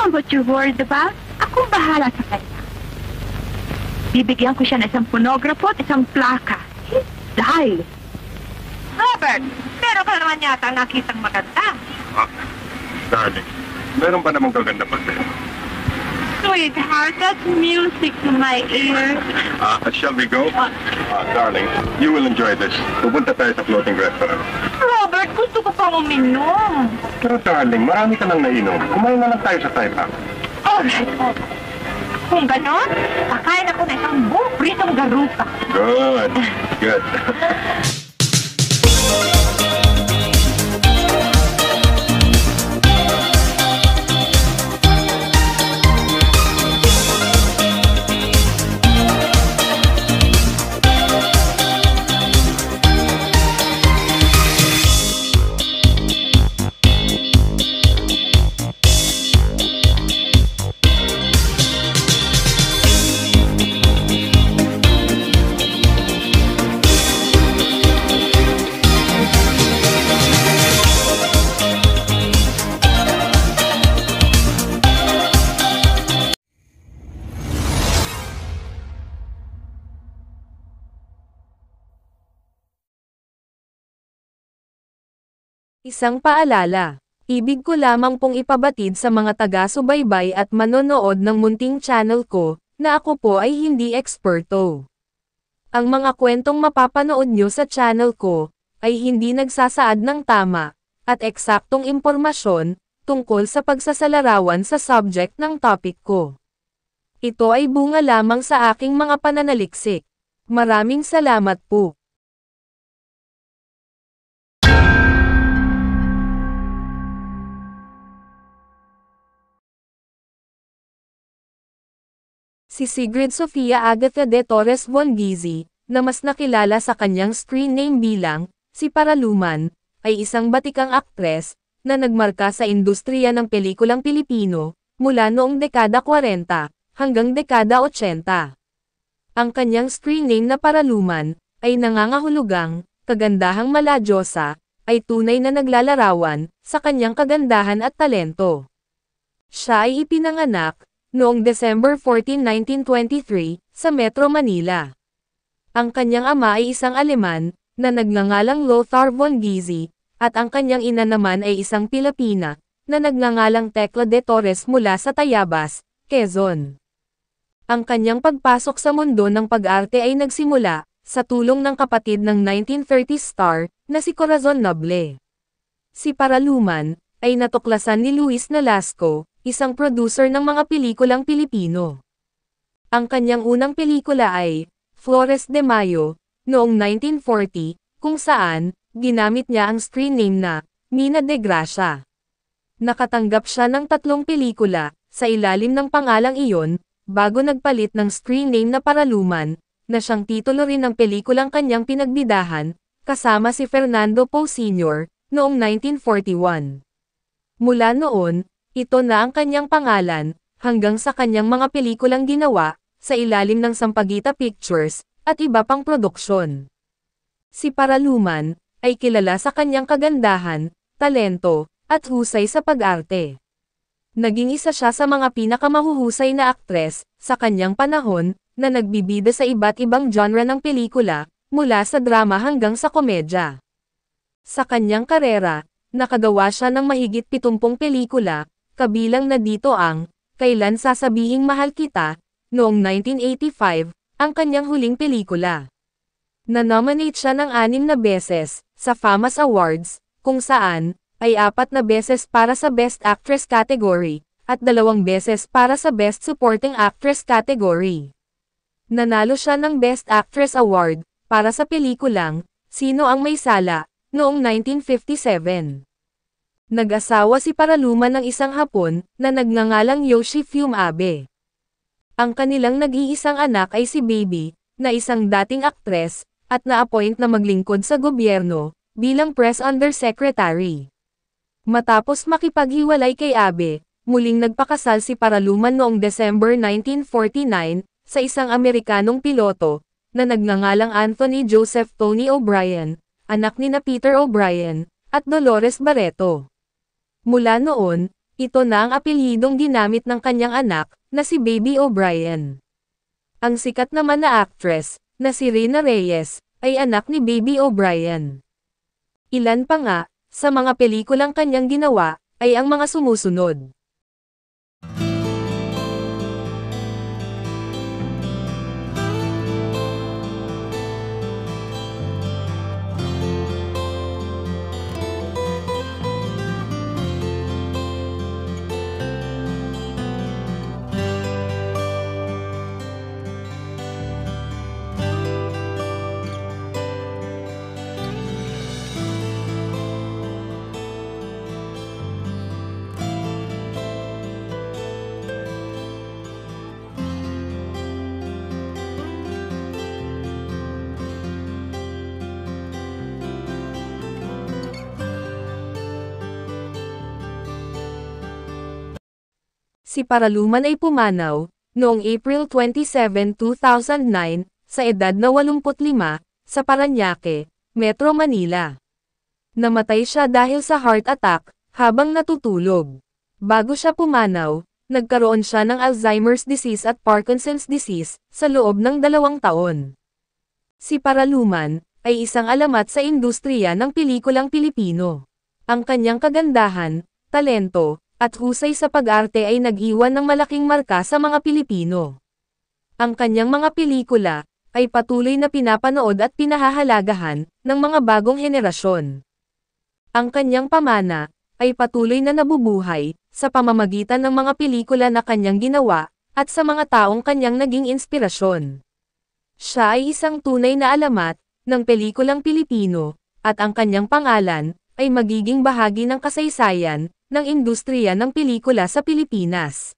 know what you're worried about. Akong bahala sa kanya. Bibigyan ko siya ng isang pornographo at isang plaka. Dahil. Robert, meron ka naman yata nakitang maganda. Darling, meron ba namang gaganda pa sa'yo? Sweetheart, that's music to my ears. Shall we go? Darling, you will enjoy this. Pupunta tayo sa floating restaurant. Robert, gusto ko pang uminom. Pero darling, marami ka nang nainom. Kumain na lang tayo sa Taipa. Alright. Kung ganon, kakain ako na isang buong pritong garupa. Good. Good. Isang paalala. Ibig ko lamang pong ipabatid sa mga taga-subaybay at manonood ng munting channel ko, na ako po ay hindi eksperto. Ang mga kwentong mapapanood nyo sa channel ko, ay hindi nagsasaad ng tama, at eksaktong impormasyon, tungkol sa pagsasalarawan sa subject ng topic ko. Ito ay bunga lamang sa aking mga pananaliksik. Maraming salamat po. Si Sigrid Sofia Agatha de Torres von Gizzi, na mas nakilala sa kanyang screen name bilang, si Paraluman, ay isang batikang aktres, na nagmarka sa industriya ng pelikulang Pilipino, mula noong dekada 40, hanggang dekada 80. Ang kanyang screen name na Paraluman, ay nangangahulugang, kagandahang maladyosa, ay tunay na naglalarawan, sa kanyang kagandahan at talento. Siya ay ipinanganak, noong December 14, 1923, sa Metro Manila. Ang kanyang ama ay isang Aleman, na nagngangalang Lothar von Gizzi, at ang kanyang ina naman ay isang Pilipina, na nagngangalang Tekla de Torres mula sa Tayabas, Quezon. Ang kanyang pagpasok sa mundo ng pag-arte ay nagsimula, sa tulong ng kapatid ng 1930s star, na si Corazon Noble. Si Paraluman, ay natuklasan ni Luis Nolasco, isang producer ng mga pelikulang Pilipino. Ang kanyang unang pelikula ay, Flores de Mayo, noong 1940, kung saan, ginamit niya ang screen name na, Mina de Gracia. Nakatanggap siya ng 3 pelikula, sa ilalim ng pangalang iyon, bago nagpalit ng screen name na Paraluman, na siyang titulo rin ng pelikulang kanyang pinagbidahan, kasama si Fernando Poe Sr., noong 1941. Mula noon, ito na ang kanyang pangalan, hanggang sa kanyang mga pelikulang ginawa, sa ilalim ng Sampaguita Pictures, at iba pang produksyon. Si Paraluman, ay kilala sa kanyang kagandahan, talento, at husay sa pag-arte. Naging isa siya sa mga pinakamahuhusay na aktres, sa kanyang panahon, na nagbibida sa iba't ibang genre ng pelikula, mula sa drama hanggang sa komedya. Sa kanyang karera, nakagawa siya ng mahigit 70 pelikula, kabilang na dito ang, Kailan Sasabihing Mahal Kita, noong 1985, ang kanyang huling pelikula. Na-nominate siya ng 6 na beses, sa FAMAS Awards, kung saan, ay 4 na beses para sa Best Actress category, at 2 beses para sa Best Supporting Actress category. Nanalo siya ng Best Actress Award, para sa pelikulang, Sino ang May Sala, noong 1957. Nag-asawa si Paraluman ng isang Hapon, na nagngangalang Yoshi Fume Abe. Ang kanilang nag-iisang anak ay si Baby, na isang dating aktres, at na-appoint na maglingkod sa gobyerno, bilang Press Undersecretary. Matapos makipaghiwalay kay Abe, muling nagpakasal si Paraluman noong December 1949, sa isang Amerikanong piloto, na nagngangalang Anthony Joseph Tony O'Brien, anak ni na Peter O'Brien, at Dolores Barreto. Mula noon, Ito na ang apelyidong ginamit ng kanyang anak, na si Baby O'Brien. Ang sikat naman na actress, na si Rina Reyes, ay anak ni Baby O'Brien. Ilan pa nga, sa mga pelikulang kanyang ginawa, ay ang mga sumusunod. Si Paraluman ay pumanaw, noong April 27, 2009, sa edad na 85, sa Parañaque, Metro Manila. Namatay siya dahil sa heart attack, habang natutulog. Bago siya pumanaw, nagkaroon siya ng Alzheimer's disease at Parkinson's disease, sa loob ng 2 taon. Si Paraluman, ay isang alamat sa industriya ng pelikulang Pilipino. Ang kanyang kagandahan, talento, at husay sa pag-arte ay nag-iwan ng malaking marka sa mga Pilipino. Ang kanyang mga pelikula, ay patuloy na pinapanood at pinahahalagahan, ng mga bagong henerasyon. Ang kanyang pamana, ay patuloy na nabubuhay, sa pamamagitan ng mga pelikula na kanyang ginawa, at sa mga taong kanyang naging inspirasyon. Siya ay isang tunay na alamat, ng pelikulang Pilipino, at ang kanyang pangalan, ay magiging bahagi ng kasaysayan, ng industriya ng pelikula sa Pilipinas.